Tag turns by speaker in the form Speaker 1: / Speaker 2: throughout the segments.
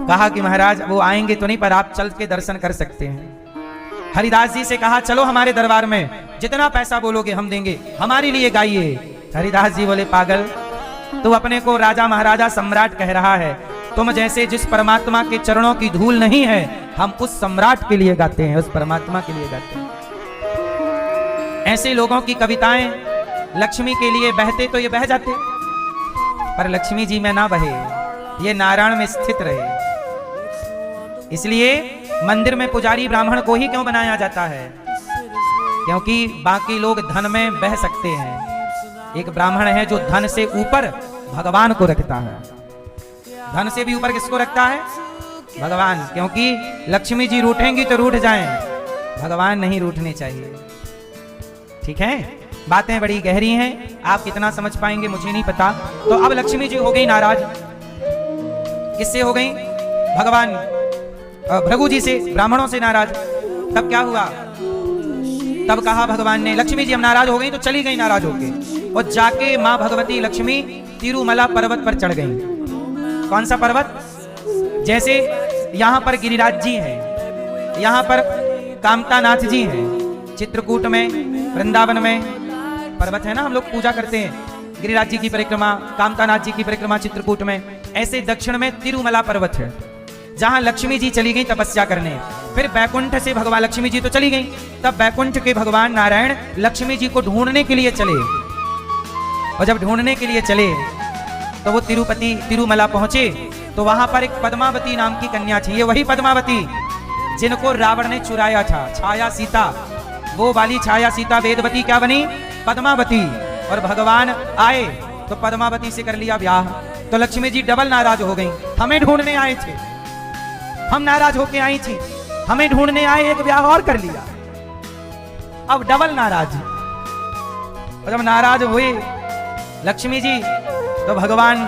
Speaker 1: कहा कि महाराज वो आएंगे तो नहीं, पर आप चल के दर्शन कर सकते हैं। हरिदास जी से कहा चलो हमारे दरबार में, जितना पैसा बोलोगे हम देंगे, हमारे लिए गाइए। हरिदास जी बोले पागल, तू अपने को राजा महाराजा सम्राट कह रहा है, तुम जैसे जिस परमात्मा के चरणों की धूल नहीं है, हम उस सम्राट के लिए गाते हैं, उस परमात्मा के लिए गाते हैं। ऐसे लोगों की कविताएं लक्ष्मी के लिए बहते तो ये बह जाते, पर लक्ष्मी जी में ना बहे, ये नारायण में स्थित रहे। इसलिए मंदिर में पुजारी ब्राह्मण को ही क्यों बनाया जाता है? क्योंकि बाकी लोग धन में बह सकते हैं। एक ब्राह्मण है जो धन से ऊपर भगवान को रखता है। धन से भी ऊपर किसको रखता है? भगवान। क्योंकि लक्ष्मी जी रूठेंगी तो रूठ जाएं, भगवान नहीं रूठने चाहिए। ठीक है, बातें बड़ी गहरी हैं, आप कितना समझ पाएंगे मुझे नहीं पता। तो अब लक्ष्मी जी हो गई नाराज। किससे हो गई? भगवान भृगु जी से, ब्राह्मणों से नाराज। तब क्या हुआ? तब कहा भगवान ने, लक्ष्मी जी हम नाराज हो गई, तो चली गई नाराज होके, और जाके मां भगवती लक्ष्मी तिरुमला पर्वत पर चढ़ गई। कौन सा पर्वत? जैसे यहां पर गिरिराज जी हैं, यहां पर कामतानाथ जी हैं, चित्रकूट में, वृंदावन में पर्वत है ना, हम लोग पूजा करते हैं, गिरिराज जी की परिक्रमा, कामतानाथ जी की परिक्रमा चित्रकूट में। ऐसे दक्षिण में तिरुमला पर्वत है, जहां लक्ष्मी जी चली गई तपस्या करने। फिर बैकुंठ से भगवान लक्ष्मी जी तो चली गई, तब बैकुंठ के भगवान नारायण लक्ष्मी जी को ढूंढने के लिए चले, और जब ढूंढने के लिए चले तो वो तिरुमला पहुंचे, तो वहां पर एक पद्मावती नाम की कन्या थी। ये वही पद्मावती जिनको रावण ने चुराया था, छाया सीता, वो वाली छाया सीता वेदवती क्या बनी? पद्मावती। और भगवान आए तो पद्मावती से कर लिया ब्याह। तो लक्ष्मी जी डबल नाराज हो गई, हमें ढूंढने आए थे, हम नाराज होके आई थी, हमें ढूंढने आए, एक ब्याह और कर लिया, अब डबल नाराज। और जब नाराज हुए लक्ष्मी जी, तो भगवान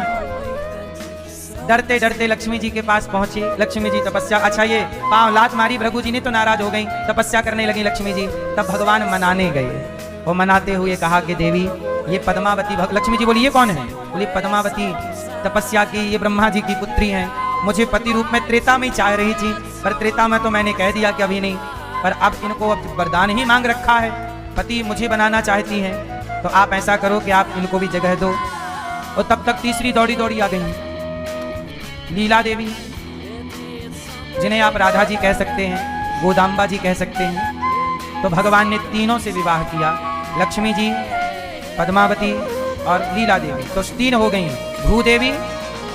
Speaker 1: डरते डरते लक्ष्मी जी के पास पहुंचे। लक्ष्मी जी तपस्या, अच्छा ये पांव लात मारी भृगु जी ने तो नाराज हो गई, तपस्या करने लगी लक्ष्मी जी। तब भगवान मनाने गए, और मनाते हुए कहा कि देवी ये पद्मावती, लक्ष्मी जी बोली ये कौन है? बोली पद्मावती तपस्या की, ये ब्रह्मा जी की पुत्री हैं, मुझे पति रूप में त्रेता में चाह रही थी, पर त्रेता में तो मैंने कह दिया कि अभी नहीं, पर अब इनको अब वरदान ही मांग रखा है, पति मुझे बनाना चाहती हैं, तो आप ऐसा करो कि आप इनको भी जगह दो। और तब तक तीसरी दौड़ी दौड़ी आ गई लीला देवी, जिन्हें आप राधा जी कह सकते हैं, गोदाम्बा जी कह सकते हैं। तो भगवान ने तीनों से विवाह किया, लक्ष्मी जी, पद्मावती और लीला देवी। तो तीन हो गई, भूदेवी,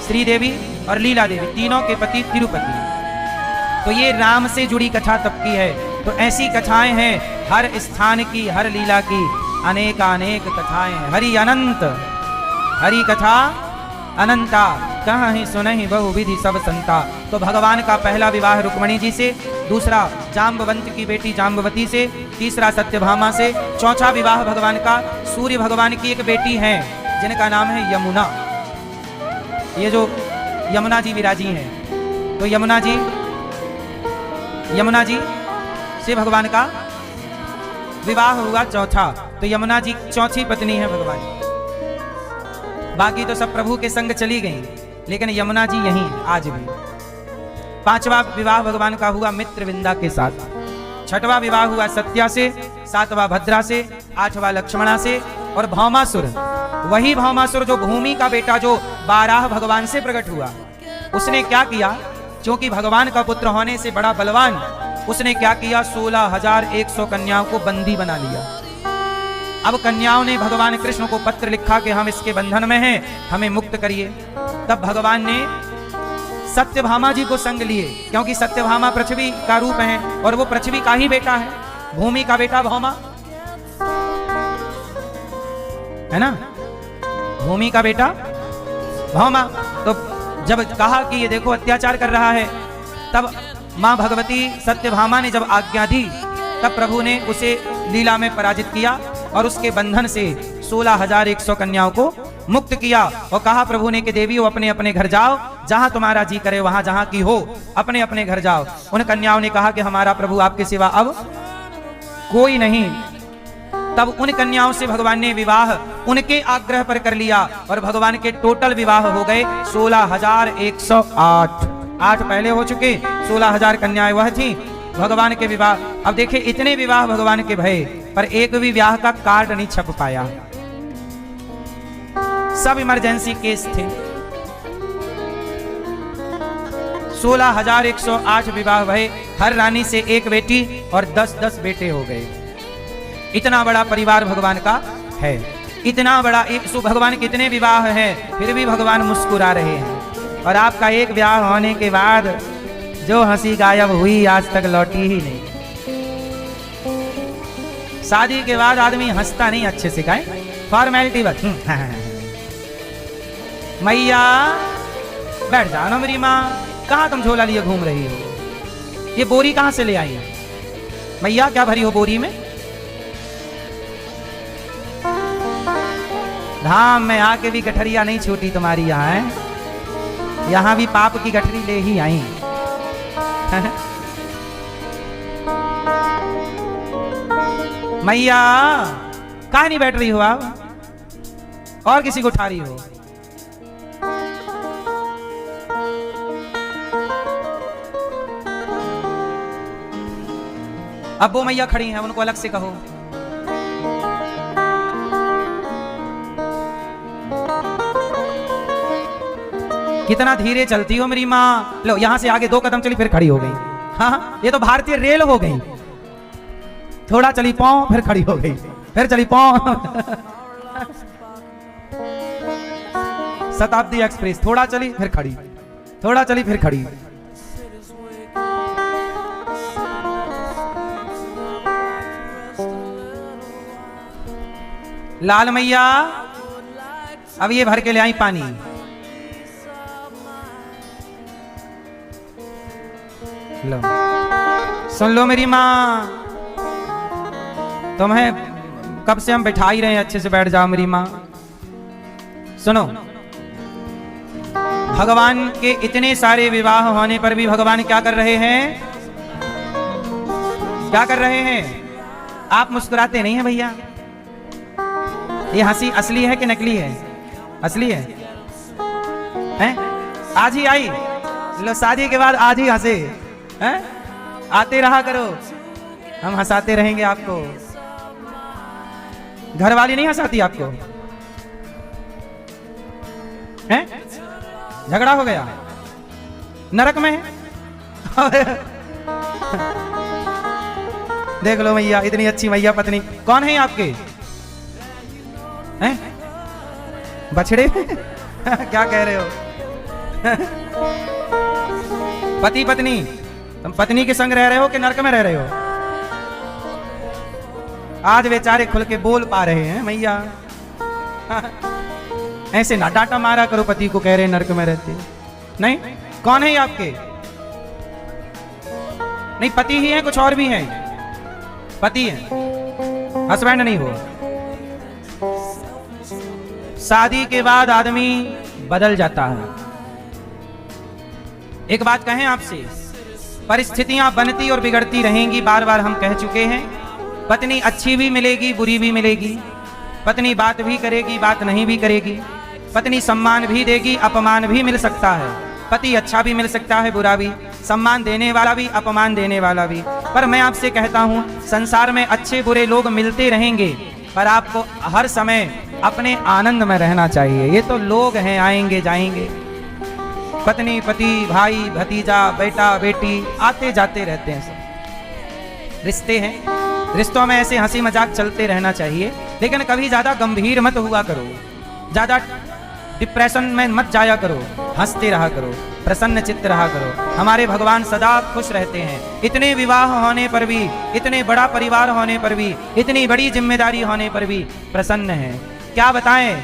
Speaker 1: श्रीदेवी और लीला देवी, तीनों के पति तिरुपति। तो ये राम से जुड़ी कथा तब की है। तो ऐसी कथाएं हैं, हर स्थान की, हर लीला की अनेकानेक कथाएं हैं। हरि अनंत, हरि कथा अनंता, कहाँ ही सुनहि बहुविधि सब संता। तो भगवान का पहला विवाह रुक्मणी जी से, दूसरा जाम्बवंत की बेटी जाम्बवती से, तीसरा सत्यभामा से, चौथा विवाह भगवान का सूर्य भगवान की एक बेटी है जिनका नाम है यमुना। ये जो यमुना जी विराजी हैं, तो यमुना जी से भगवान का विवाह हुआ चौथा। तो यमुना जी चौथी पत्नी है भगवान। बाकी तो सब प्रभु के संग चली गई, लेकिन यमुना जी यहीं आज भी। पांचवा विवाह भगवान का हुआ मित्रविंदा के साथ, छठवां विवाह हुआ सत्या से, सातवां भद्रा से, आठवां लक्ष्मणा से, और भौमासुर, वही भौमासुर जो भूमि का बेटा, जो बाराह भगवान से प्रकट हुआ, उसने क्या किया? क्योंकि भगवान का पुत्र होने से बड़ा बलवान, उसने क्या किया? 16,100 कन्याओं को बंदी बना लिया। अब कन्याओं ने भगवान कृष्ण को पत्र लिखा कि हम इसके बंधन में हैं, हमें मुक्त करिए। तब भगवान ने सत्यभामा जी को संग लिए, क्योंकि सत्यभामा पृथ्वी का रूप है, और वो पृथ्वी का ही बेटा है, भूमि का बेटा भौमा है ना, भूमि का बेटा भौमा। तो जब कहा कि ये देखो अत्याचार कर रहा है, तब मां भगवती सत्यभामा ने जब आज्ञा दी, तब प्रभु ने उसे लीला में पराजित किया और उसके बंधन से 16,100 कन्याओं को मुक्त किया। और कहा प्रभु ने कि देवी वो अपने अपने घर जाओ, जहां तुम्हारा जी करे वहां जहां की हो, अपने अपने घर जाओ। उन कन्याओं ने कहा कि हमारा प्रभु आपके सिवा अब कोई नहीं। तब उन कन्याओं से भगवान ने विवाह उनके आग्रह पर कर लिया, और भगवान के टोटल विवाह हो गए 16,108। 8 पहले हो चुके, 16,000 कन्याएं वह थी। भगवान के विवाह, अब देखिए इतने विवाह भगवान के भये, पर एक भी विवाह का कार्ड नहीं छप पाया, सब इमरजेंसी केस थे। 16,108 विवाह भये, हर रानी से एक बेटी और 10-10 बेटे हो गए। इतना बड़ा परिवार भगवान का है, इतना बड़ा एक भगवान कितने विवाह हैं, फिर भी भगवान मुस्कुरा रहे हैं। और आपका एक विवाह होने के बाद जो हंसी गायब हुई आज तक लौटी ही नहीं। शादी के बाद आदमी हंसता नहीं अच्छे से, काहे फॉर्मेलिटी बस। मैया बैठ जाओ ना मेरी माँ, कहाँ तुम झोला लिए घूम रही हो? ये बोरी कहाँ से ले आई है? मैया क्या भरी हो बोरी में? धाम में आके भी गठरिया नहीं छूटी तुम्हारी यहाँ है, यहाँ भी पाप की गठरी ले ही आई। मैया कहाँ नहीं बैठ रही हो आप, और किसी को उठा रही हो? अब वो मैया खड़ी हैं, उनको अलग से कहो। कितना धीरे चलती हो मेरी माँ। लो यहां से आगे 2 कदम चली फिर खड़ी हो गई। हाँ ये तो भारतीय रेल हो गई, थोड़ा चली पाँव फिर खड़ी हो गई, फिर चली पाँव। शताब्दी एक्सप्रेस, थोड़ा चली फिर खड़ी, थोड़ा चली फिर खड़ी। लाल मैया अब ये भर के ले आई पानी। लो सुन लो मेरी माँ, तुम्हें कब से हम बैठा ही रहे हैं, अच्छे से बैठ जाओ मेरी माँ। सुनो, भगवान के इतने सारे विवाह होने पर भी भगवान क्या कर रहे हैं? क्या कर रहे हैं? आप मुस्कुराते नहीं हैं भैया। ये हंसी असली है कि नकली है? असली है, हैं? आज ही आई, लो शादी के बाद आज ही हंसे हैं? आते रहा करो, हम हंसाते रहेंगे आपको। घर वाली नहीं हंसाती आपको हैं? झगड़ा हो गया, नरक में है। देख लो मैया, इतनी अच्छी मैया पत्नी। कौन है आपके हैं? बछड़े? क्या कह रहे हो? पति पत्नी, तुम पत्नी के संग रह रहे हो कि नरक में रह रहे हो? आज बेचारे खुल के बोल पा रहे हैं मैया। ऐसे ना डांटा मारा करो, पति को कह रहे नरक में रहते नहीं। कौन है ये आपके? नहीं पति ही है, कुछ और भी है? पति है, हस्बैंड नहीं हो। शादी के बाद आदमी बदल जाता है। एक बात कहें आपसे, परिस्थितियां बनती और बिगड़ती रहेंगी, बार बार हम कह चुके हैं। पत्नी अच्छी भी मिलेगी, बुरी भी मिलेगी। पत्नी बात भी करेगी, बात नहीं भी करेगी। पत्नी सम्मान भी देगी, अपमान भी मिल सकता है। पति अच्छा भी मिल सकता है, बुरा भी, सम्मान देने वाला भी, अपमान देने वाला भी। पर मैं आपसे कहता हूं, संसार में अच्छे बुरे लोग मिलते रहेंगे, पर आपको हर समय अपने आनंद में रहना चाहिए। ये तो लोग हैं, आएंगे जाएंगे। पत्नी पति, भाई भतीजा, बेटा बेटी आते जाते रहते हैं। सब रिश्ते हैं, रिश्तों में ऐसे हंसी मजाक चलते रहना चाहिए, लेकिन कभी ज्यादा गंभीर मत हुआ करो, ज्यादा डिप्रेशन में मत जाया करो, हंसते रहा करो, प्रसन्न चित्त रहा करो। हमारे भगवान सदा खुश रहते हैं। इतने विवाह होने पर भी, इतने बड़ा परिवार होने पर भी, इतनी बड़ी जिम्मेदारी होने पर भी प्रसन्न है। क्या बताएं,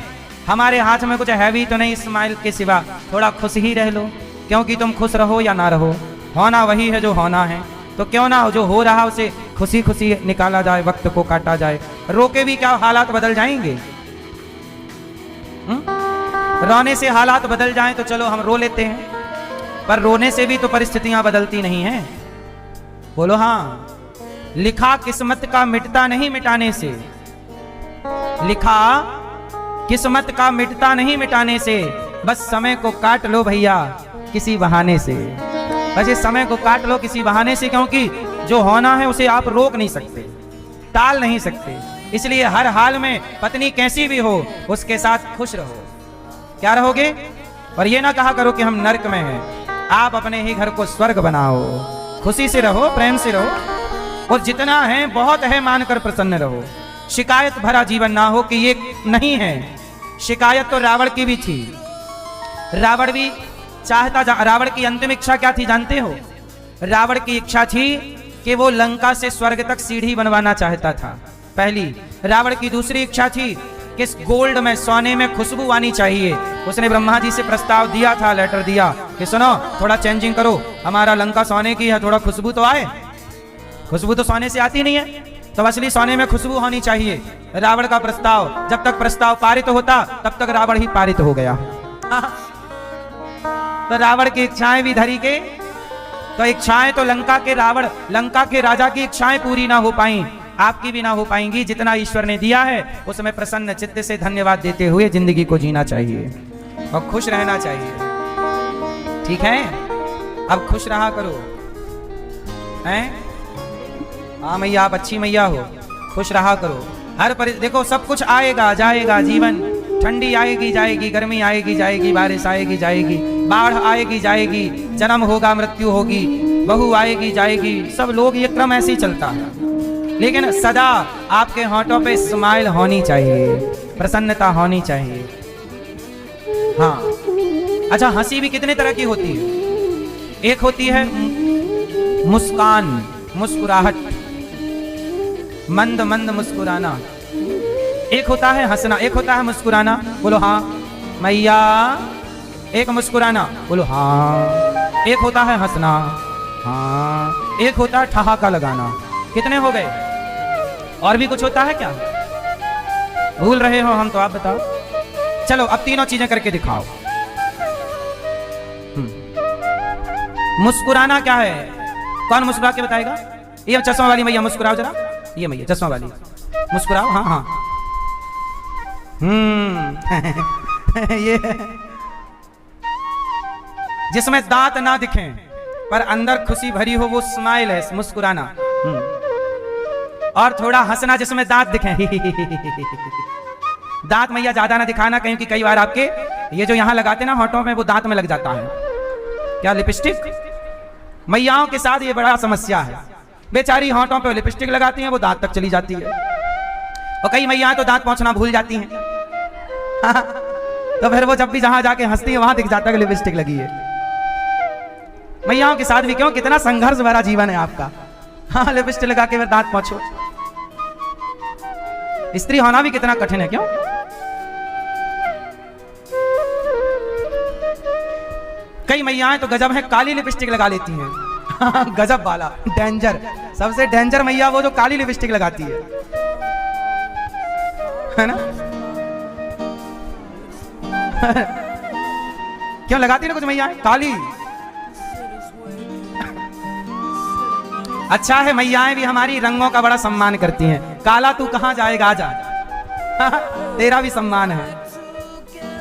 Speaker 1: हमारे हाथ में कुछ है भी तो नहीं स्माइल के सिवा। थोड़ा खुश ही रह लो, क्योंकि तुम खुश रहो या ना रहो, होना वही है जो होना है। तो क्यों ना जो हो रहा उसे खुशी खुशी निकाला जाए, वक्त को काटा जाए। रोके भी क्या, हालात बदल जाएंगे। रोने से हालात बदल जाएं तो चलो हम रो लेते हैं, पर रोने से भी तो परिस्थितियां बदलती नहीं हैं। बोलो हाँ। लिखा किस्मत का मिटता नहीं मिटाने से, लिखा किस्मत का मिटता नहीं मिटाने से, बस समय को काट लो भैया किसी बहाने से। बस इस समय को काट लो किसी बहाने से, क्योंकि जो होना है उसे आप रोक नहीं सकते, टाल नहीं सकते। इसलिए हर हाल में पत्नी कैसी भी हो उसके साथ खुश रहो। क्या रहोगे? और ये ना कहा करो कि हम नरक में हैं। आप अपने ही घर को स्वर्ग बनाओ, खुशी से रहो, प्रेम से रहो, और जितना है बहुत है मानकर प्रसन्न रहो। शिकायत भरा जीवन ना हो कि ये नहीं है। शिकायत तो रावण की भी थी। रावण भी चाहता, रावण की अंतिम इच्छा क्या थी जानते हो? रावण की इच्छा थी कि वो लंका से स्वर्ग तक सीढ़ी बनवाना चाहता था, पहली। रावण की दूसरी इच्छा थी कि इस गोल्ड में, सोने में खुशबू आनी चाहिए। उसने ब्रह्मा जी से प्रस्ताव दिया था, लेटर दिया कि सुनो थोड़ा चेंजिंग करो, हमारा लंका सोने की है, थोड़ा खुशबू तो आए। खुशबू तो सोने से आती नहीं है, तो असली सोने में खुशबू होनी चाहिए। रावण का प्रस्ताव, जब तक प्रस्ताव पारित होता तब तक रावण ही पारित हो गया। तो रावण की इच्छाएं भी धरी के, तो इच्छाएं तो लंका के राजा की इच्छाएं पूरी ना हो पाई, आपकी भी ना हो पाएंगी। जितना ईश्वर ने दिया है उसमें प्रसन्न चित्त से धन्यवाद देते हुए जिंदगी को जीना चाहिए और खुश रहना चाहिए। ठीक है? अब खुश रहा करो, हैं? हाँ मैया, आप अच्छी मैया हो, खुश रहा करो। देखो सब कुछ आएगा जाएगा, जीवन ठंडी आएगी जाएगी, गर्मी आएगी जाएगी, बारिश आएगी जाएगी, बाढ़ आएगी जाएगी, जन्म होगा मृत्यु होगी, बहू आएगी जाएगी, सब लोग ये क्रम ऐसे ही चलता है। लेकिन सदा आपके होठों पे स्माइल होनी चाहिए, प्रसन्नता होनी चाहिए। हाँ, अच्छा, हंसी भी कितने तरह की होती है। एक होती है मुस्कान, मुस्कुराहट, मंद मंद मुस्कुराना। एक होता है हंसना, एक होता है मुस्कुराना, बोलो हाँ मैया। एक मुस्कुराना, बोलो हाँ। एक होता है हंसना, हाँ। एक होता है ठहाका लगाना। कितने हो गए? और भी कुछ होता है क्या? भूल रहे हो हम तो, आप बताओ। चलो अब तीनों चीजें करके दिखाओ। मुस्कुराना क्या है? कौन मुस्कुरा के बताएगा? ये चश्मा वाली मैया मुस्कुराओ जरा। ये मैया चश्मा वाली मुस्कुराओ। हाँ हाँ। ये जिसमें दांत ना दिखें पर अंदर खुशी भरी हो, वो स्माइल है, मुस्कुराना। और थोड़ा हंसना जिसमें दांत दिखें। दांत मैया ज्यादा ना दिखाना, कहीं कि कई बार आपके ये जो यहां लगाते ना होठों में, वो दांत में लग जाता है। क्या लिपस्टिक? मैयाओं के साथ ये बड़ा समस्या है। बेचारी होठों पे लिपस्टिक लगाती हैं, वो दांत तक चली जाती है। और कई मैयाएं तो दांत पोंछना भूल जाती हैं। तो फिर वो जब भी जहां जाके हंसती है वहां दिख जाता है कि लिपस्टिक लगी है। मैयाओं के साथ भी क्यों, कितना संघर्ष भरा जीवन है आपका। हाँ, लिपस्टिक लगा के फिर दांत पोंछो। स्त्री होना भी कितना कठिन है, क्यों? कई मैयाएं तो गजब है, काली लिपस्टिक लगा लेती हैं। गजब वाला, डेंजर। सबसे डेंजर मैया वो जो काली लिपस्टिक लगाती है ना। क्यों लगाती ना कुछ मैयाएं काली? अच्छा है, मैयाएं भी हमारी रंगों का बड़ा सम्मान करती हैं। काला तू कहां जाएगा, आजा। तेरा भी सम्मान है।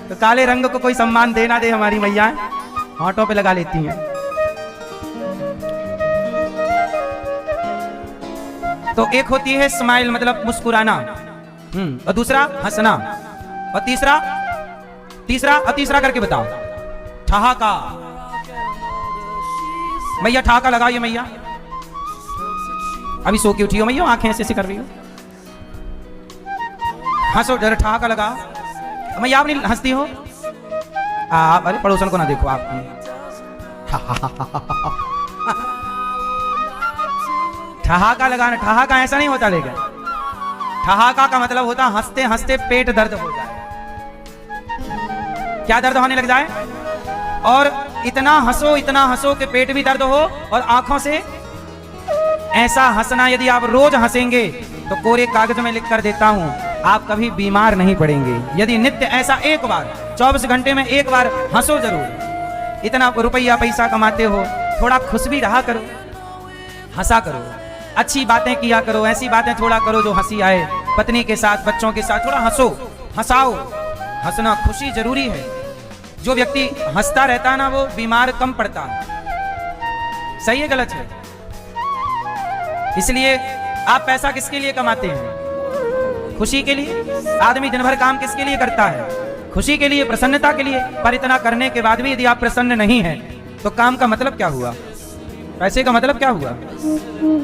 Speaker 1: तो काले रंग को कोई सम्मान देना दे, हमारी मैयाएं होठों पे लगा लेती हैं। तो एक होती है स्माइल, मतलब मुस्कुराना, और दूसरा हंसना, और तीसरा करके बताओ, ठहाका। मैया ठहाका लगाइए मैया। अभी सो के उठी हो मैया, आंखें ऐसे कर रही हो। हंसो जरा, ठहाका लगा। मैया आप नहीं हंसती हो? अरे पड़ोसन को ना देखो आप। ठहाका लगाना, ठहाका ऐसा नहीं होता, लेकिन ठहाका का मतलब होता हंसते हंसते पेट दर्द हो जाए। क्या दर्द होने लग जाए? और इतना हंसो कि पेट भी दर्द हो, और आंखों से ऐसा हंसना, यदि आप रोज हंसेंगे तो कोरे कागज में लिख कर देता हूं, आप कभी बीमार नहीं पड़ेंगे। यदि नित्य ऐसा एक बार 24 घंटे में एक बार हंसो जरूर। इतना रुपया पैसा कमाते हो, थोड़ा खुश भी रहा करो, हंसा करो, अच्छी बातें किया करो, ऐसी बातें थोड़ा करो जो हंसी आए। पत्नी के साथ, बच्चों के साथ थोड़ा हंसो, हंसाओ। हंसना, खुशी जरूरी है। जो व्यक्ति हंसता रहता है ना, वो बीमार कम पड़ता है। सही है गलत है? इसलिए आप पैसा किसके लिए कमाते हैं? खुशी के लिए। आदमी दिन भर काम किसके लिए करता है? खुशी के लिए, प्रसन्नता के लिए। पर इतना करने के बाद भी यदि आप प्रसन्न नहीं हैं तो काम का मतलब क्या हुआ? पैसे का मतलब क्या हुआ?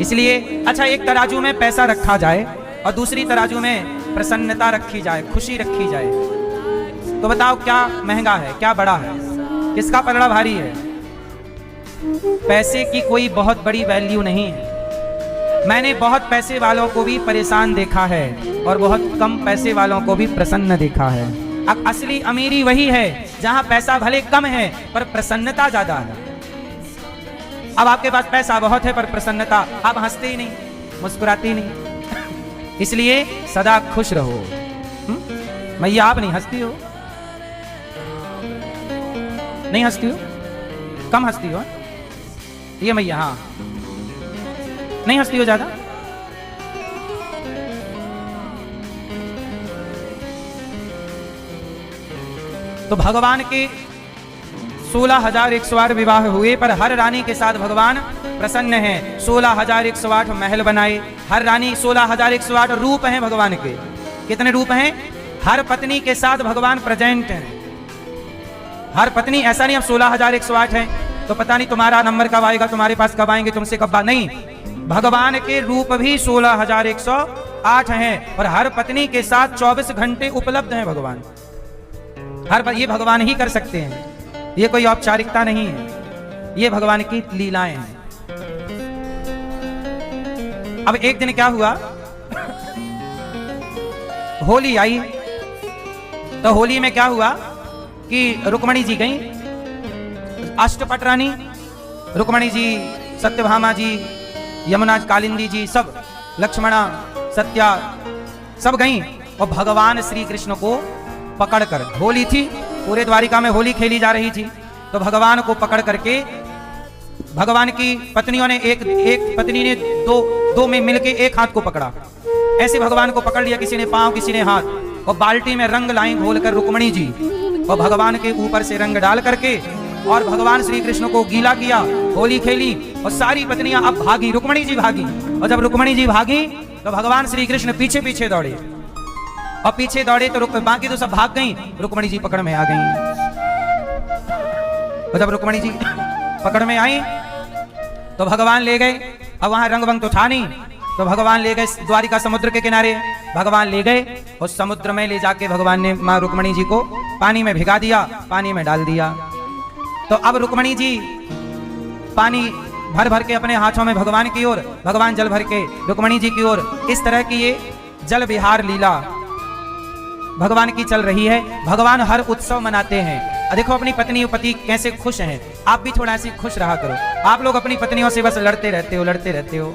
Speaker 1: इसलिए अच्छा, एक तराजू में पैसा रखा जाए और दूसरी तराजू में प्रसन्नता रखी जाए, खुशी रखी जाए, तो बताओ क्या महंगा है, क्या बड़ा है, किसका पलड़ा भारी है? पैसे की कोई बहुत बड़ी वैल्यू नहीं है। मैंने बहुत पैसे वालों को भी परेशान देखा है और बहुत कम पैसे वालों को भी प्रसन्न देखा है। असली अमीरी वही है जहां पैसा भले कम है पर प्रसन्नता ज्यादा है। अब आपके पास पैसा बहुत है पर प्रसन्नता, आप हंसते ही नहीं, मुस्कुराते ही नहीं। इसलिए सदा खुश रहो। मैया आप नहीं हंसती हो? नहीं हंसती हो? कम हंसती हो ये मैया? हाँ, नहीं हंसती हो ज्यादा? तो भगवान के 16,108 विवाह हुए पर हर रानी के साथ भगवान प्रसन्न हैं। 16,108 महल बनाए। हर रानी 16,108 रूप हैं भगवान के। कितने रूप हैं? हर पत्नी के साथ भगवान प्रेजेंट हैं। हर पत्नी, ऐसा नहीं अब 16,108 है तो पता नहीं तुम्हारा नंबर कब आएगा, तुम्हारे पास कब आएंगे, तुमसे कब बात, नहीं। भगवान के रूप भी 16,108 हैं और हर पत्नी के साथ 24 घंटे उपलब्ध हैं भगवान। ये भगवान ही कर सकते हैं, ये कोई औपचारिकता नहीं है, ये भगवान की लीलाएं हैं। अब एक दिन क्या हुआ, होली आई। तो होली में क्या हुआ कि रुक्मणी जी गई, अष्टपट रानी रुक्मणी जी, सत्यभामा जी, यमुना कालिंदी जी, सब, लक्ष्मणा, सत्या, सब गई और भगवान श्री कृष्ण को पकड़कर, होली थी, पूरे द्वारिका में होली खेली जा रही थी, तो भगवान को पकड़ करके भगवान की पत्नियों ने एक पत्नी ने दो में मिलके एक हाथ को पकड़ा, ऐसे भगवान को पकड़ लिया, किसी ने पांव किसी ने हाथ, और बाल्टी में रंग लाई घोलकर रुक्मणी जी और भगवान के ऊपर से रंग डाल करके और भगवान श्री कृष्ण को गीला किया, होली खेली और सारी पत्नियां अब भागी, रुक्मणी जी भागी। और जब रुक्मणी जी भागी तो भगवान श्री कृष्ण पीछे पीछे दौड़े और पीछे दौड़े तो बाकी तो सब भाग गई, रुक्मणी जी पकड़ में आ गई। और जब रुक्मणी जी पकड़ में आई तो भगवान ले गए। अब वहां रंग वंग तो था नहीं, तो भगवान ले गए द्वारिका समुद्र के किनारे, भगवान ले गए और समुद्र में ले जाके भगवान ने मां रुक्मणी जी को पानी में भिगा दिया, पानी में डाल दिया। तो अब रुक्मणी जी पानी भर भर के अपने हाथों में भगवान की ओर, भगवान जल भर के रुक्मणी जी की ओर, इस तरह की ये जल विहार लीला भगवान की चल रही है। भगवान हर उत्सव मनाते हैं। देखो अपनी पत्नी और पति कैसे खुश हैं, आप भी थोड़ा ऐसे खुश रहा करो। आप लोग अपनी पत्नियों से बस लड़ते रहते हो,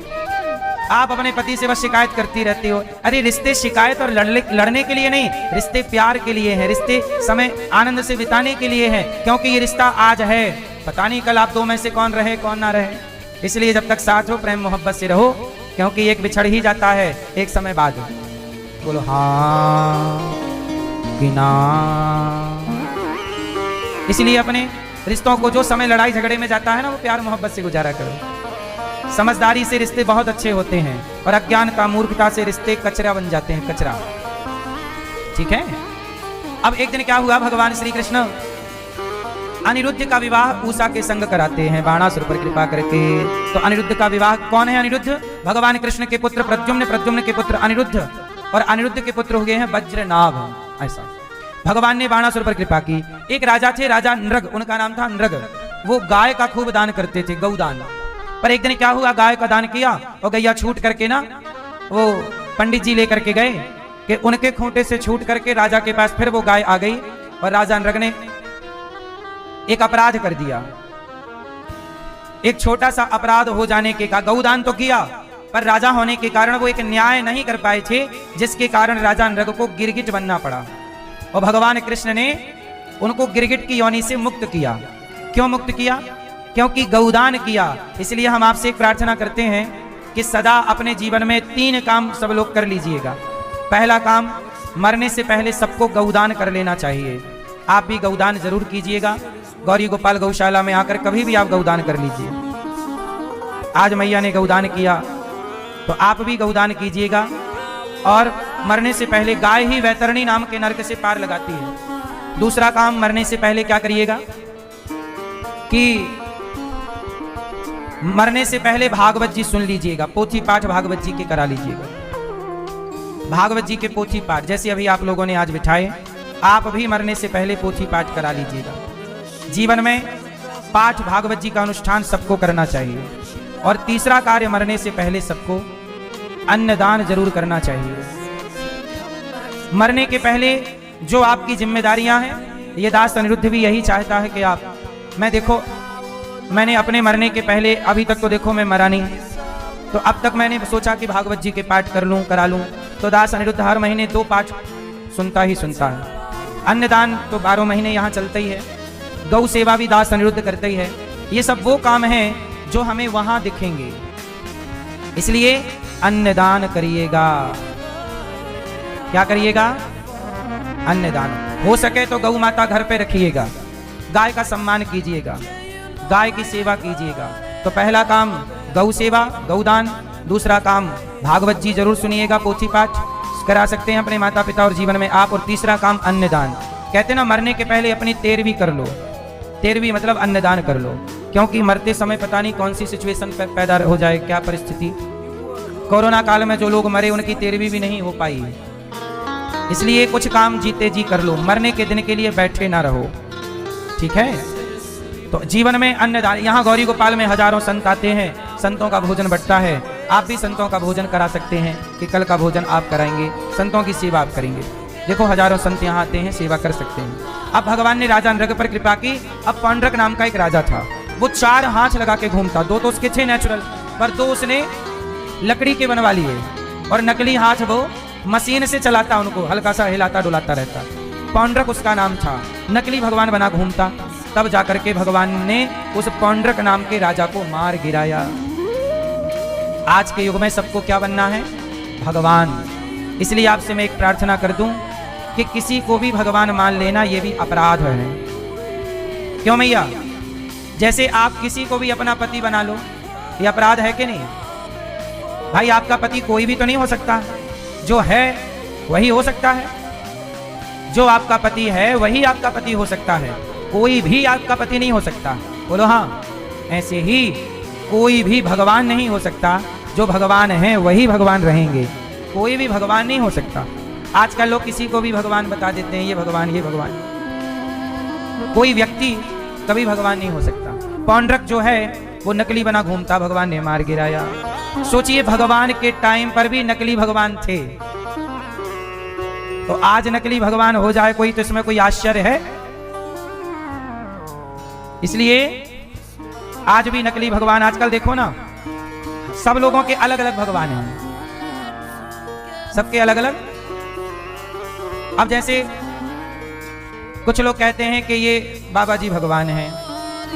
Speaker 1: आप अपने पति से बस शिकायत करती रहती हो। अरे रिश्ते शिकायत और लड़ने के लिए नहीं, रिश्ते प्यार के लिए है, रिश्ते समय आनंद से बिताने के लिए है, क्योंकि ये रिश्ता आज है, पता नहीं कल आप दो में से कौन रहे कौन ना रहे। इसलिए जब तक साथ हो प्रेम मोहब्बत से रहो, क्योंकि एक बिछड़ ही जाता है एक समय बाद। बोलो हाँ कि ना। इसलिए अपने रिश्तों को जो समय लड़ाई झगड़े में जाता है ना, वो प्यार मोहब्बत से गुजारा करो। समझदारी से रिश्ते बहुत अच्छे होते हैं और अज्ञानता मूर्खता से रिश्ते कचरा बन जाते हैं, कचरा। ठीक है। अब एक दिन क्या हुआ, भगवान श्री कृष्ण अनिरुद्ध का विवाह उषा के संग कराते हैं बाणासुर पर कृपा करके। तो अनिरुद्ध का विवाह, कौन है अनिरुद्ध? भगवान कृष्ण के पुत्र प्रद्युम्न, प्रद्युम्न के पुत्र अनिरुद्ध, और अनिरुद्ध के पुत्र हो गए हैं वज्रनाभ। ऐसा भगवान ने बाणासुर पर कृपा की। एक राजा थे, राजा नृग, उनका नाम था नृग। वो गाय का खूब दान करते थे, गौदान। पर एक दिन क्या हुआ, गाय का दान किया और गैया छूट करके ना, वो पंडित जी लेकर के गए कि उनके खूंटे से छूट करके राजा के पास फिर वो गाय आ गई और राजा नृग ने एक अपराध कर दिया। एक छोटा सा अपराध हो जाने के कारण, गौदान तो किया पर राजा होने के कारण वो एक न्याय नहीं कर पाए थे, जिसके कारण राजा नृग को गिरगिट बनना पड़ा। और भगवान कृष्ण ने उनको गिरगिट की योनि से मुक्त किया। क्यों मुक्त किया? क्योंकि गौदान किया। इसलिए हम आपसे एक प्रार्थना करते हैं कि सदा अपने जीवन में 3 काम सब लोग कर लीजिएगा। पहला काम, मरने से पहले सबको गौदान कर लेना चाहिए। आप भी गौदान जरूर कीजिएगा। गौरी गोपाल गौशाला में आकर कभी भी आप गौदान कर लीजिए। आज मैया ने गौदान किया तो आप भी गौदान कीजिएगा। और मरने से पहले गाय ही वैतरणी नाम के नरक से पार लगाती है। दूसरा काम, मरने से पहले क्या करिएगा कि मरने से पहले भागवत जी सुन लीजिएगा, पोथी पाठ भागवत जी के करा लीजिएगा। भागवत जी के पोथी पाठ जैसे अभी आप लोगों ने आज बिठाए, आप भी मरने से पहले पोथी पाठ करा लीजिएगा। जीवन में पाठ भागवत जी का अनुष्ठान सबको करना चाहिए। और तीसरा कार्य, मरने से पहले सबको अन्नदान जरूर करना चाहिए। मरने के पहले जो आपकी जिम्मेदारियां हैं, ये दास अनिरुद्ध भी यही चाहता है कि मैंने अपने मरने के पहले, अभी तक तो देखो मैं मरा नहीं, तो अब तक मैंने सोचा कि भागवत जी के पाठ कर लूं, करा लूं। तो दास अनिरुद्ध हर महीने 2 पाठ सुनता है। अन्नदान तो 12 महीने यहाँ चलता ही है। गौ सेवा भी दास अनिरुद्ध करते ही है। ये सब वो काम हैं जो हमें वहां दिखेंगे, इसलिए अन्नदान करिएगा। क्या करिएगा? अन्नदान। हो सके तो गौ माता घर पे रखिएगा, गाय का सम्मान कीजिएगा, गाय की सेवा कीजिएगा। तो पहला काम गौ सेवा, गौदान। दूसरा काम भागवत जी जरूर सुनिएगा, पोथी पाठ करा सकते हैं अपने माता पिता और जीवन में आप। और तीसरा काम अन्नदान। कहते ना, मरने के पहले अपनी 13वीं कर लो। 13वीं मतलब अन्नदान कर लो, क्योंकि मरते समय पता नहीं कौन सी सिचुएशन पैदा हो जाए, क्या परिस्थिति। कोरोना काल में जो लोग मरे उनकी 13वीं भी नहीं हो पाई, इसलिए कुछ काम जीते जी कर लो। मरने के दिन के लिए बैठे ना रहो, ठीक है। तो जीवन में अन्नदान। यहाँ गौरी गोपाल में हजारों संत आते हैं, संतों का भोजन बंटता है। आप भी संतों का भोजन करा सकते हैं कि कल का भोजन आप कराएंगे, संतों की सेवा आप करेंगे। देखो हजारों संत यहाँ आते हैं, सेवा कर सकते हैं। अब भगवान ने राजा नृग पर कृपा की। अब पौंड्रक नाम का एक राजा था, वो 4 हाथ लगा के घूमता। 2 तो उसके थे नेचुरल, पर 2 उसने लकड़ी के बनवा लिए, और नकली हाथ वो मशीन से चलाता, उनको हल्का सा हिलाता डुलाता रहता। पौंड्रक उसका नाम था, नकली भगवान बना घूमता। तब जाकर के भगवान ने उस पौंड्रक नाम के राजा को मार गिराया। आज के युग में सबको क्या बनना है? भगवान। इसलिए आपसे मैं एक प्रार्थना कर दूं कि किसी को भी भगवान मान लेना ये भी अपराध है। क्यों मैया? जैसे आप किसी को भी अपना पति बना लो, ये अपराध है कि नहीं? भाई आपका पति कोई भी तो नहीं हो सकता, जो है वही हो सकता है। जो आपका पति है वही आपका पति हो सकता है, कोई भी आपका पति नहीं हो सकता। बोलो हाँ। ऐसे ही कोई भी भगवान नहीं हो सकता, जो भगवान है वही भगवान रहेंगे, कोई भी भगवान नहीं हो सकता। आजकल लोग किसी को भी भगवान बता देते हैं, ये भगवान ये भगवान। कोई व्यक्ति कभी भगवान नहीं हो सकता। पौंड्रक जो है वो नकली बना घूमता, भगवान ने मार गिराया। सोचिए भगवान के टाइम पर भी नकली भगवान थे, तो आज नकली भगवान हो जाए कोई, तो इसमें कोई आश्चर्य है? इसलिए आज भी नकली भगवान, आजकल देखो ना, सब लोगों के अलग अलग भगवान हैं, सबके अलग अलग। अब जैसे कुछ लोग कहते हैं कि ये बाबा जी भगवान हैं,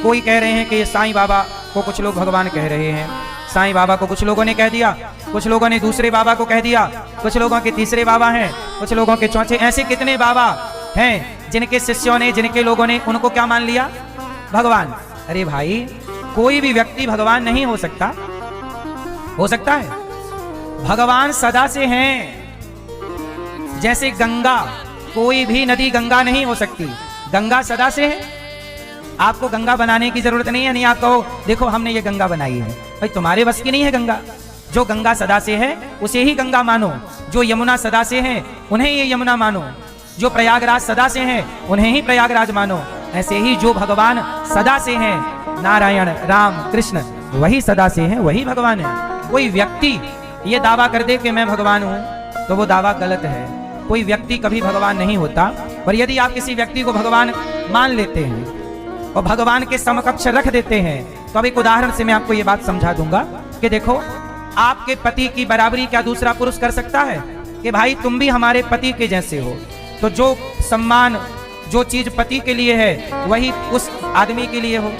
Speaker 1: कोई कह रहे हैं कि ये साईं बाबा को कुछ लोग भगवान कह रहे हैं। साईं बाबा को कुछ लोगों ने कह दिया, कुछ लोगों ने दूसरे बाबा को कह दिया, कुछ लोगों के तीसरे बाबा हैं, कुछ लोगों के चौथे। ऐसे कितने बाबा हैं जिनके शिष्यों ने, जिनके लोगों ने उनको क्या मान लिया? भगवान। अरे भाई, कोई भी व्यक्ति भगवान नहीं हो सकता। हो सकता है? भगवान सदा से हैं। जैसे गंगा, कोई भी नदी गंगा नहीं हो सकती, गंगा सदा से है। आपको गंगा बनाने की जरूरत नहीं है। नहीं आप कहो देखो हमने ये गंगा बनाई है, भाई तुम्हारे बस की नहीं है गंगा। जो गंगा सदा से है उसे ही गंगा मानो, जो यमुना सदा से है उन्हें ये यमुना मानो, जो प्रयागराज सदा से है उन्हें ही प्रयागराज मानो। ऐसे ही जो भगवान सदा से हैं, नारायण राम कृष्ण, वही सदा से हैं, वही भगवान है। कोई व्यक्ति ये दावा कर दे कि मैं भगवान हूं, तो वो दावा गलत है। कोई व्यक्ति कभी भगवान नहीं होता। पर यदि आप किसी व्यक्ति को भगवान मान लेते हैं और भगवान के समकक्ष रख देते हैं, तो अब एक उदाहरण से मैं आपको ये बात समझा दूंगा कि देखो, आपके पति की बराबरी क्या दूसरा पुरुष कर सकता है? कि भाई तुम भी हमारे पति के जैसे हो। तो जो सम्मान, जो चीज पति के लिए है वही उस आदमी के लिए हो,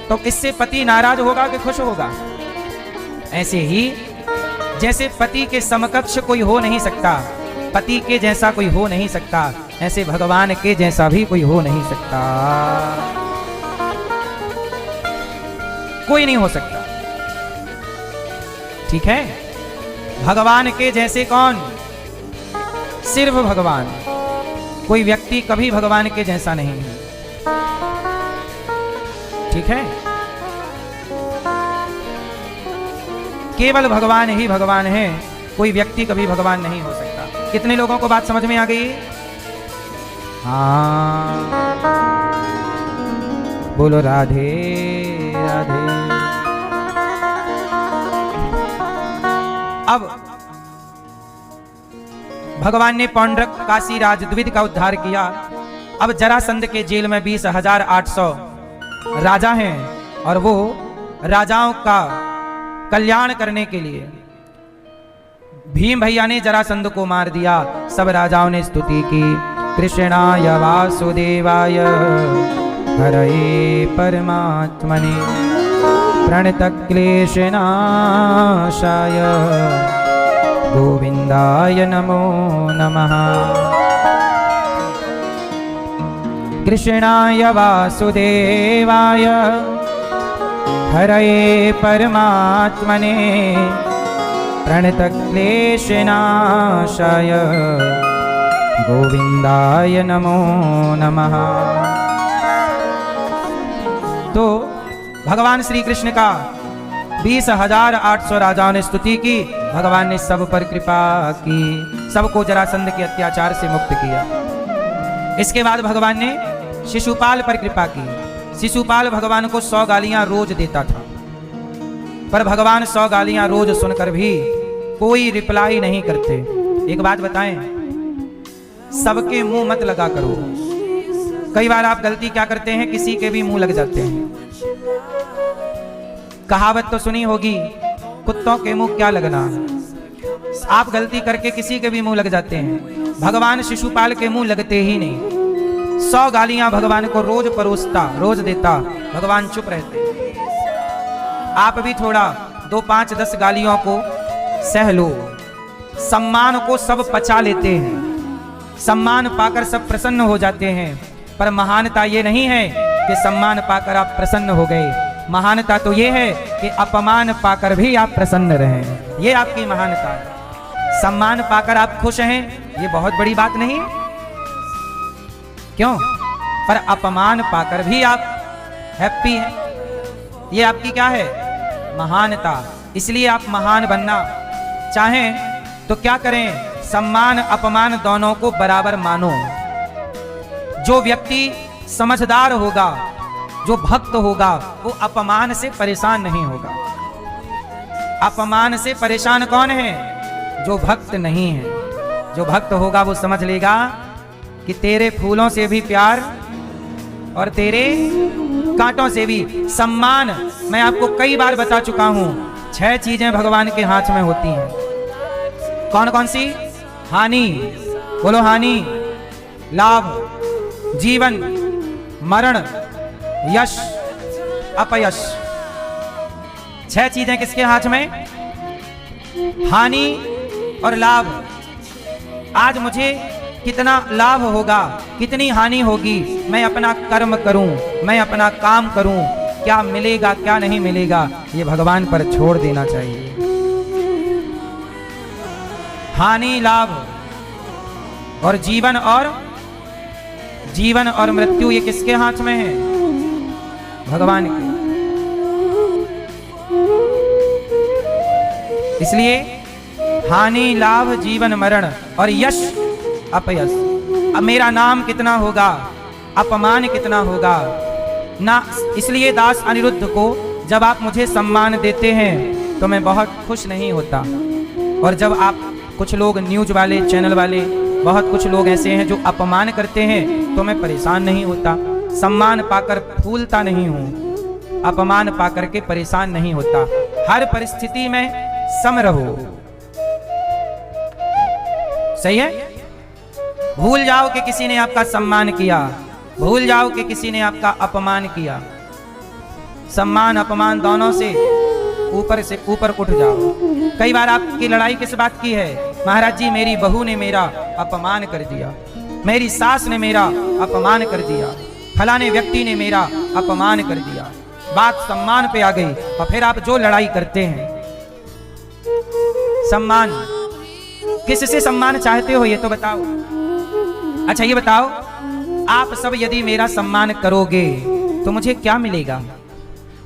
Speaker 1: तो इससे पति नाराज होगा कि खुश होगा? ऐसे ही जैसे पति के समकक्ष कोई हो नहीं सकता, पति के जैसा कोई हो नहीं सकता, ऐसे भगवान के जैसा भी कोई हो नहीं सकता। कोई नहीं हो सकता। ठीक है। भगवान के जैसे कौन? सिर्फ भगवान। कोई व्यक्ति कभी भगवान के जैसा नहीं है, ठीक है। केवल भगवान ही भगवान है, कोई व्यक्ति कभी भगवान नहीं हो सकता। कितने लोगों को बात समझ में आ गई? हाँ, बोलो राधे राधे। अब भगवान ने पौंड्रक काशीराज द्विविद का उद्धार किया। अब जरासंध के जेल में 20,800 राजा हैं और वो राजाओं का कल्याण करने के लिए भीम भैया ने जरासंध को मार दिया। सब राजाओं ने स्तुति की, कृष्णाय वासुदेवाय हरये परमात्मने प्रणतक्लेशनाशाय गोविंदाय नमो नमः। कृष्णाय वासुदेवाय हरये परमात्मने प्रणतक्लेशनाशाय गोविंदाय नमो नमः। तो भगवान श्री कृष्ण का 20,800 राजाओं ने स्तुति की। भगवान ने सब पर कृपा की, सबको जरासंध के अत्याचार से मुक्त किया। इसके बाद भगवान ने शिशुपाल पर कृपा की। शिशुपाल भगवान को 100 गालियां रोज देता था, पर भगवान 100 गालियां रोज सुनकर भी कोई रिप्लाई नहीं करते। एक बात बताएं, सबके मुंह मत लगा करो। कई बार आप गलती क्या करते हैं, किसी के भी मुंह लग जाते हैं। कहावत तो सुनी होगी, कुत्तों के मुंह क्या लगना। आप गलती करके किसी के भी मुंह लग जाते हैं। भगवान शिशुपाल के मुंह लगते ही नहीं। 100 गालियां भगवान को रोज परोसता, रोज देता, भगवान चुप रहते। आप भी थोड़ा 2, 5, 10 गालियों को सह लो। सम्मान को सब पचा लेते हैं, सम्मान पाकर सब प्रसन्न हो जाते हैं। पर महानता ये नहीं है कि सम्मान पाकर आप प्रसन्न हो गए। महानता तो ये है कि अपमान पाकर भी आप प्रसन्न रहें, ये आपकी महानता है। सम्मान पाकर आप खुश हैं, ये बहुत बड़ी बात नहीं है, क्यों? पर अपमान पाकर भी आप हैप्पी हैं, ये आपकी क्या है? महानता। इसलिए आप महान बनना चाहें तो क्या करें? सम्मान अपमान दोनों को बराबर मानो। जो व्यक्ति समझदार होगा, जो भक्त होगा, वो अपमान से परेशान नहीं होगा। अपमान से परेशान कौन है? जो भक्त नहीं है। जो भक्त होगा वो समझ लेगा कि तेरे फूलों से भी प्यार और तेरे कांटों से भी सम्मान। मैं आपको कई बार बता चुका हूं, 6 चीजें भगवान के हाथ में होती हैं। कौन कौन सी? हानि, बोलो हानि, लाभ, जीवन, मरण, यश, अपयश। 6 चीजें किसके हाथ में? हानि और लाभ। आज मुझे कितना लाभ होगा, कितनी हानि होगी, मैं अपना कर्म करूं, मैं अपना काम करूं, क्या मिलेगा क्या नहीं मिलेगा, ये भगवान पर छोड़ देना चाहिए। हानि लाभ और जीवन और मृत्यु, ये किसके हाथ में है? भगवान के। इसलिए हानि लाभ जीवन मरण और यश अपयश। अब मेरा नाम कितना होगा, अपमान कितना होगा ना। इसलिए दास अनिरुद्ध को जब आप मुझे सम्मान देते हैं तो मैं बहुत खुश नहीं होता, और जब आप कुछ लोग न्यूज वाले चैनल वाले बहुत कुछ लोग ऐसे हैं जो अपमान करते हैं तो मैं परेशान नहीं होता। सम्मान पाकर फूलता नहीं हूं, अपमान पाकर के परेशान नहीं होता। हर परिस्थिति में सम रहो, सही है? भूल जाओ कि किसी ने आपका सम्मान किया, भूल जाओ कि किसी ने आपका अपमान किया। सम्मान अपमान दोनों से ऊपर उठ जाओ। कई बार आपकी लड़ाई किस बात की है? महाराज जी मेरी बहू ने मेरा अपमान कर दिया, मेरी सास ने मेरा अपमान कर दिया, फलाने व्यक्ति ने मेरा अपमान कर दिया। बात सम्मान पे आ गई और फिर आप जो लड़ाई करते हैं, सम्मान, किससे सम्मान चाहते हो ये तो बताओ। अच्छा ये बताओ, आप सब यदि मेरा सम्मान करोगे तो मुझे क्या मिलेगा,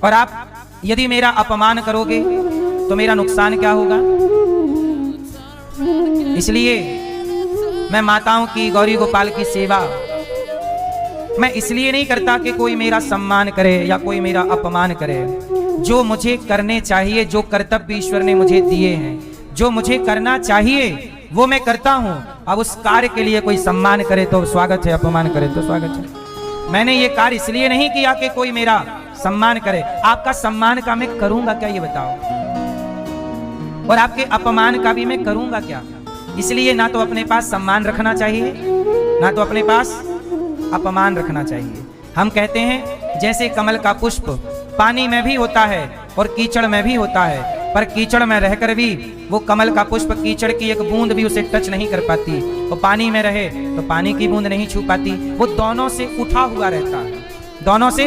Speaker 1: और आप यदि मेरा अपमान करोगे तो मेरा नुकसान क्या होगा। इसलिए मैं माताओं की, गौरी गोपाल की सेवा मैं इसलिए नहीं करता कि कोई मेरा सम्मान करे या कोई मेरा अपमान करे। जो मुझे करने चाहिए, जो कर्तव्य ईश्वर ने मुझे दिए हैं, जो मुझे करना चाहिए वो मैं करता हूं। अब उस कार्य के लिए कोई सम्मान करे तो स्वागत है, अपमान करे तो स्वागत है। मैंने ये कार्य इसलिए नहीं किया कि कोई मेरा सम्मान करे। आपका सम्मान का मैं करूंगा क्या ये बताओ, और आपके अपमान का भी मैं करूंगा क्या। इसलिए ना तो अपने पास सम्मान रखना चाहिए, ना तो अपने पास अपमान रखना चाहिए। हम कहते हैं जैसे कमल का पुष्प पानी में भी होता है और कीचड़ में भी होता है, पर कीचड़ में रहकर भी वो कमल का पुष्प कीचड़ की एक बूंद भी उसे टच नहीं कर पाती, वो पानी में रहे तो पानी की बूंद नहीं छू पाती। वो दोनों से उठा हुआ रहता है, दोनों से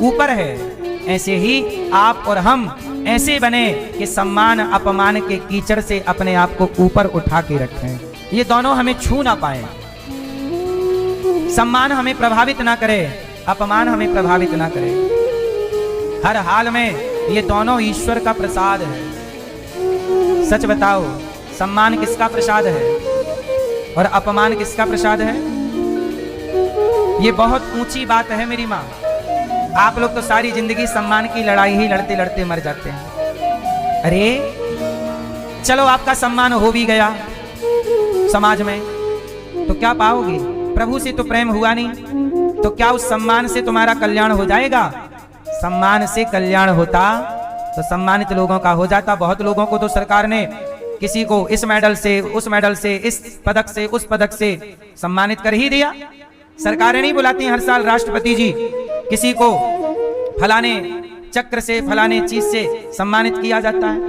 Speaker 1: ऊपर है। ऐसे ही आप और हम ऐसे बने कि सम्मान अपमान के कीचड़ से अपने आप को ऊपर उठा के रखें, ये दोनों हमें छू ना पाए। सम्मान हमें प्रभावित ना करे, अपमान हमें प्रभावित ना करे। हर हाल में ये दोनों ईश्वर का प्रसाद है। सच बताओ, सम्मान किसका प्रसाद है और अपमान किसका प्रसाद है। ये बहुत ऊंची बात है मेरी माँ। आप लोग तो सारी जिंदगी सम्मान की लड़ाई ही लड़ते लड़ते मर जाते हैं। अरे चलो आपका सम्मान हो भी गया समाज में तो क्या पाओगे, प्रभु से तो प्रेम हुआ नहीं, तो क्या उस सम्मान से तुम्हारा कल्याण हो जाएगा। सम्मान से कल्याण होता तो सम्मानित लोगों का हो जाता। बहुत लोगों को तो सरकार ने किसी को इस मेडल से, उस मेडल से, इस पदक से, उस पदक से सम्मानित कर ही दिया। सरकारें नहीं बुलाती हर साल राष्ट्रपति जी किसी को फलाने चक्र से, फलाने चीज से सम्मानित किया जाता है।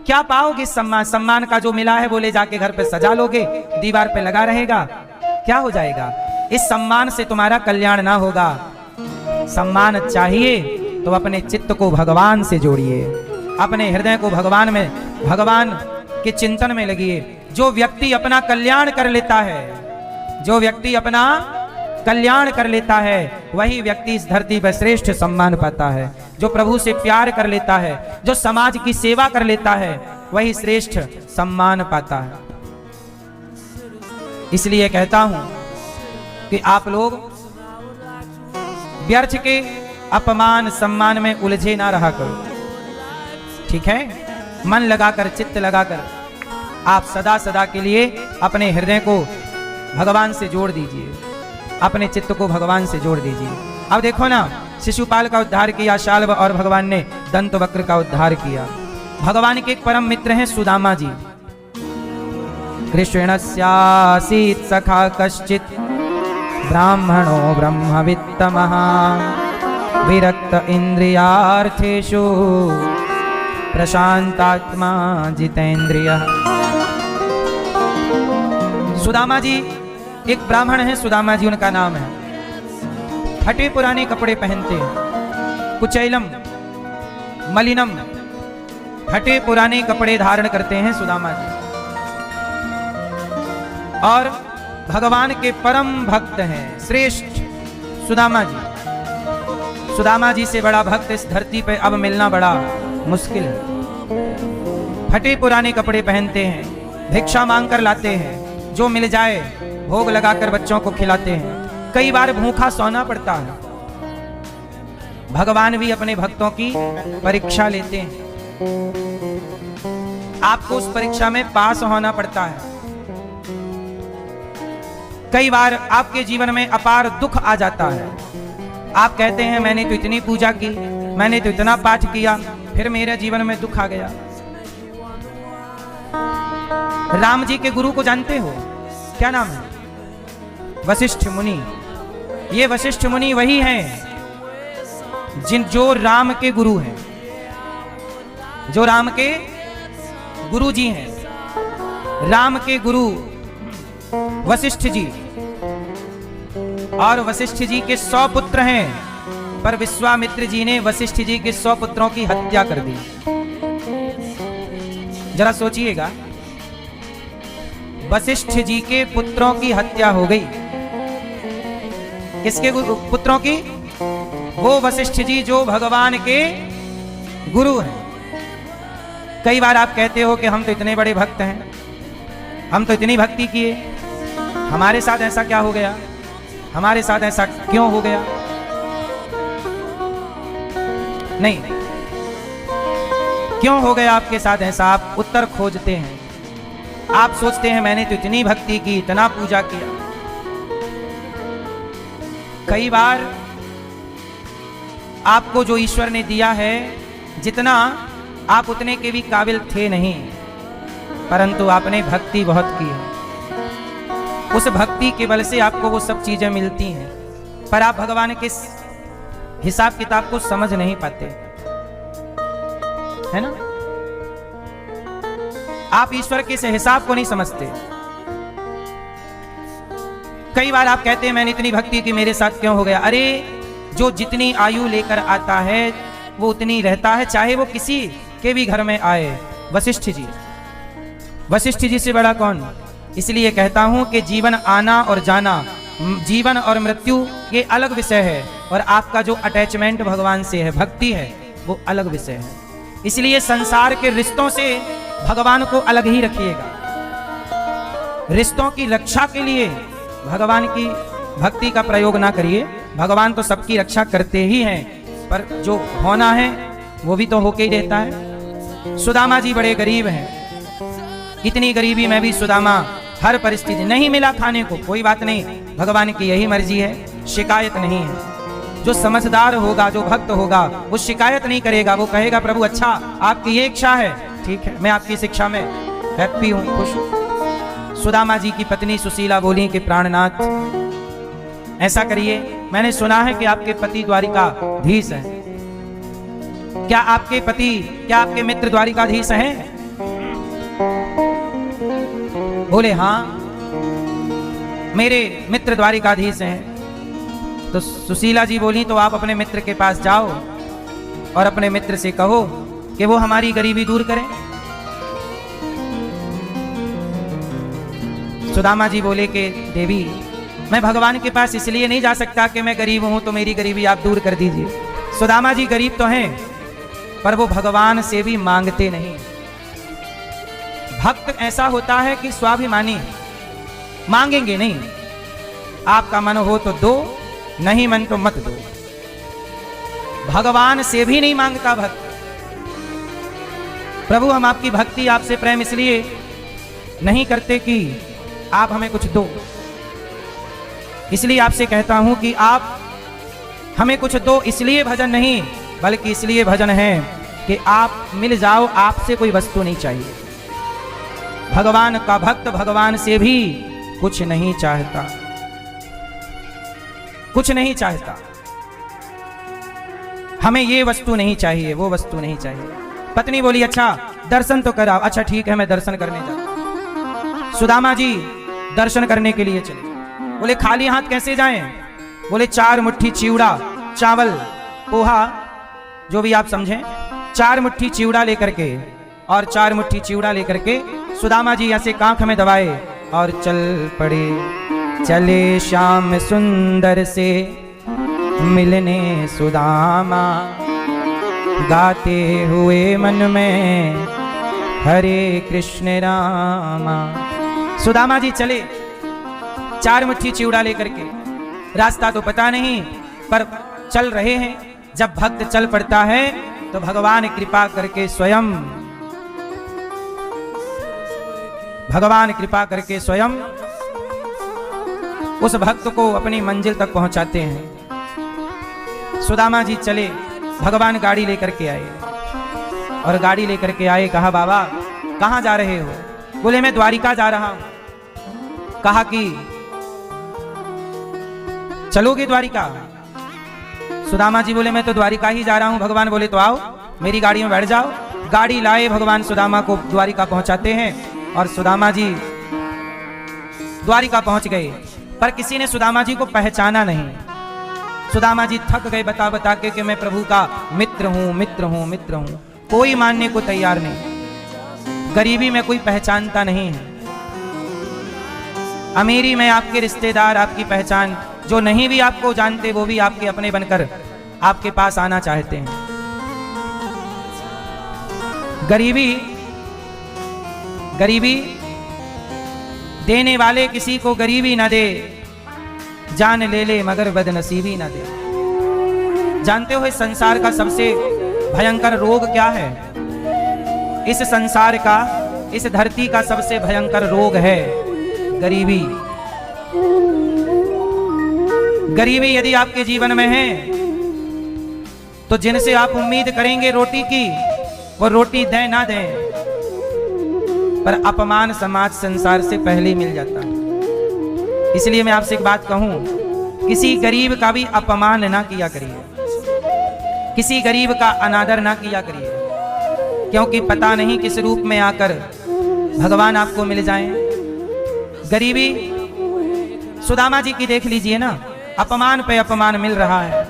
Speaker 1: क्या पाओगे सम्मान, सम्मान का जो मिला है वो ले जाके घर पे सजा लोगे, दीवार पे लगा रहेगा, क्या हो जाएगा। इस सम्मान से तुम्हारा कल्याण ना होगा। सम्मान चाहिए तो अपने चित्त को भगवान से जोड़िए, अपने हृदय को भगवान में, भगवान के चिंतन में लगिए। जो व्यक्ति अपना कल्याण कर लेता है, जो व्यक्ति अपना कल्याण कर लेता है, वही व्यक्ति इस धरती पर श्रेष्ठ सम्मान पाता है। जो प्रभु से प्यार कर लेता है, जो समाज की सेवा कर लेता है, वही श्रेष्ठ सम्मान पाता है। इसलिए कहता हूं कि आप लोग व्यर्थ के अपमान सम्मान में उलझे ना रहा करो, ठीक है। मन लगाकर, चित्त लगाकर आप सदा सदा के लिए अपने हृदय को भगवान से जोड़ दीजिए, अपने चित्त को भगवान से जोड़ दीजिए। अब देखो ना, शिशुपाल का उद्धार किया शाल्व और भगवान ने दंतवक्र का उद्धार किया। भगवान के एक परम मित्र हैं सुदामा जी। कृष्णस्यासीत् सखा कश्चित् ब्राह्मणो ब्रह्मवित्तमः विरक्त इंद्रियार्थेषु प्रशांतात्मा जितेंद्रियः। सुदामा जी एक ब्राह्मण है, सुदामा जी उनका नाम है। फटे पुराने कपड़े पहनते हैं, कुचैलम मलिनम फटे पुराने कपड़े धारण करते हैं सुदामा जी, और भगवान के परम भक्त हैं, श्रेष्ठ सुदामा जी। सुदामा जी से बड़ा भक्त इस धरती पे अब मिलना बड़ा मुश्किल है। फटे पुराने कपड़े पहनते हैं, भिक्षा मांग कर लाते हैं, जो मिल जाए भोग लगाकर बच्चों को खिलाते हैं। कई बार भूखा सोना पड़ता है। भगवान भी अपने भक्तों की परीक्षा लेते हैं। आपको उस परीक्षा में पास होना पड़ता है। कई बार आपके जीवन में अपार दुख आ जाता है। आप कहते हैं मैंने तो इतनी पूजा की, मैंने तो इतना पाठ किया, फिर मेरे जीवन में दुख आ गया। राम जी के गुरु को जानते हो, क्या नाम है? वशिष्ठ मुनि। ये वशिष्ठ मुनि वही हैं जो राम के गुरु हैं, जो राम के गुरु जी हैं। राम के गुरु वशिष्ठ जी, और वशिष्ठ जी के 100 पुत्र हैं, पर विश्वामित्र जी ने वशिष्ठ जी के 100 पुत्रों की हत्या कर दी। जरा सोचिएगा, वशिष्ठ जी के पुत्रों की हत्या हो गई। किसके पुत्रों की? वो वशिष्ठ जी जो भगवान के गुरु हैं। कई बार आप कहते हो कि हम तो इतने बड़े भक्त हैं, हम तो इतनी भक्ति किए, हमारे साथ ऐसा क्या हो गया, हमारे साथ ऐसा क्यों हो गया? नहीं, क्यों हो गया आपके साथ ऐसा? आप उत्तर खोजते हैं, आप सोचते हैं मैंने तो इतनी भक्ति की, इतना पूजा किया। कई बार आपको जो ईश्वर ने दिया है, जितना आप उतने के भी काबिल थे नहीं, परंतु आपने भक्ति बहुत की है। उस भक्ति के बल से आपको वो सब चीजें मिलती हैं, पर आप भगवान के हिसाब किताब को समझ नहीं पाते, है ना? आप ईश्वर के इस हिसाब को नहीं समझते। कई बार आप कहते हैं मैंने इतनी भक्ति की, मेरे साथ क्यों हो गया? अरे, जो जितनी आयु लेकर आता है वो उतनी रहता है, चाहे वो किसी के भी घर में आए। वशिष्ठ जी, वशिष्ठ जी से बड़ा कौन? इसलिए कहता हूं कि जीवन आना और जाना, जीवन और मृत्यु ये अलग विषय है, और आपका जो अटैचमेंट भगवान से है, भक्ति है, वो अलग विषय है। इसलिए संसार के रिश्तों से भगवान को अलग ही रखिएगा। रिश्तों की रक्षा के लिए भगवान की भक्ति का प्रयोग ना करिए। भगवान तो सबकी रक्षा करते ही हैं, पर जो होना है वो भी तो होके ही रहता है। सुदामा जी बड़े गरीब हैं, इतनी गरीबी में भी सुदामा हर परिस्थिति, नहीं मिला खाने को कोई बात नहीं, भगवान की यही मर्जी है, शिकायत नहीं है। जो समझदार होगा, जो भक्त होगा, वो शिकायत नहीं करेगा, वो कहेगा प्रभु अच्छा आपकी ये इच्छा है, ठीक है, मैं आपकी शिक्षा में हैप्पी हूं, खुश हूं। सुदामा जी की पत्नी सुशीला बोली कि प्राणनाथ ऐसा करिए, मैंने सुना है कि आपके पति द्वारिकाधीश हैं। क्या आपके पति, क्या आपके मित्र द्वारिकाधीश हैं? बोले हाँ, मेरे मित्र द्वारिकाधीश हैं। तो सुशीला जी बोली तो आप अपने मित्र के पास जाओ और अपने मित्र से कहो कि वो हमारी गरीबी दूर करें। सुदामा जी बोले कि देवी, मैं भगवान के पास इसलिए नहीं जा सकता कि मैं गरीब हूं तो मेरी गरीबी आप दूर कर दीजिए। सुदामा जी गरीब तो हैं, पर वो भगवान से भी मांगते नहीं। भक्त ऐसा होता है कि स्वाभिमानी, मांगेंगे नहीं, आपका मन हो तो दो, नहीं मन तो मत दो। भगवान से भी नहीं मांगता भक्त। प्रभु हम आपकी भक्ति, आपसे प्रेम इसलिए नहीं करते कि आप हमें कुछ दो, इसलिए आपसे कहता हूं कि आप हमें कुछ दो। इसलिए भजन नहीं, बल्कि इसलिए भजन है कि आप मिल जाओ, आपसे कोई वस्तु नहीं चाहिए। भगवान का भक्त भगवान से भी कुछ नहीं चाहता, कुछ नहीं चाहता। हमें ये वस्तु नहीं चाहिए, वो वस्तु नहीं चाहिए। पत्नी बोली अच्छा दर्शन तो कराओ। अच्छा ठीक है, मैं दर्शन करने जाता। सुदामा जी दर्शन करने के लिए चले। बोले खाली हाथ कैसे जाएं? बोले 4 मुट्ठी चिवड़ा, चावल, पोहा, जो भी आप समझें, 4 मुट्ठी चिवड़ा लेकर के, और 4 मुट्ठी चिवड़ा लेकर के सुदामा जी ऐसे कांख में दबाए और चल पड़े। चले श्याम सुंदर से मिलने सुदामा, गाते हुए मन में हरे कृष्ण रामा। सुदामा जी चले 4 मुट्ठी चिवड़ा लेकर के। रास्ता तो पता नहीं, पर चल रहे हैं। जब भक्त चल पड़ता है तो भगवान कृपा करके स्वयं, भगवान कृपा करके स्वयं उस भक्त को अपनी मंजिल तक पहुंचाते हैं। सुदामा जी चले, भगवान गाड़ी लेकर के आए, और गाड़ी लेकर के आए। कहा बाबा कहां जा रहे हो? बोले मैं द्वारिका जा रहा हूं। कहा कि चलोगे द्वारिका? सुदामा जी बोले मैं तो द्वारिका ही जा रहा हूं। भगवान बोले तो आओ मेरी गाड़ी में बैठ जाओ। गाड़ी लाए, भगवान सुदामा को द्वारिका पहुंचाते हैं, और सुदामा जी द्वारिका पहुंच गए, पर किसी ने सुदामा जी को पहचाना नहीं। सुदामा जी थक गए बता बता के कि मैं प्रभु का मित्र हूं, मित्र हूं, मित्र हूं। कोई मानने को तैयार नहीं। गरीबी में कोई पहचानता नहीं है। अमीरी में आपके रिश्तेदार, आपकी पहचान, जो नहीं भी आपको जानते वो भी आपके अपने बनकर आपके पास आना चाहते हैं। गरीबी देने वाले किसी को गरीबी ना दे, जान ले ले मगर बदनसीबी ना दे। जानते हो इस संसार का सबसे भयंकर रोग क्या है? इस संसार का, इस धरती का सबसे भयंकर रोग है गरीबी। गरीबी यदि आपके जीवन में है तो जिनसे आप उम्मीद करेंगे रोटी की, वो रोटी दें ना दें, पर अपमान समाज संसार से पहले ही मिल जाता है। इसलिए मैं आपसे एक बात कहूं, किसी गरीब का भी अपमान ना किया करिए, किसी गरीब का अनादर ना किया करिए, क्योंकि पता नहीं किस रूप में आकर भगवान आपको मिल जाएं। गरीबी सुदामा जी की देख लीजिए ना, अपमान पे अपमान मिल रहा है।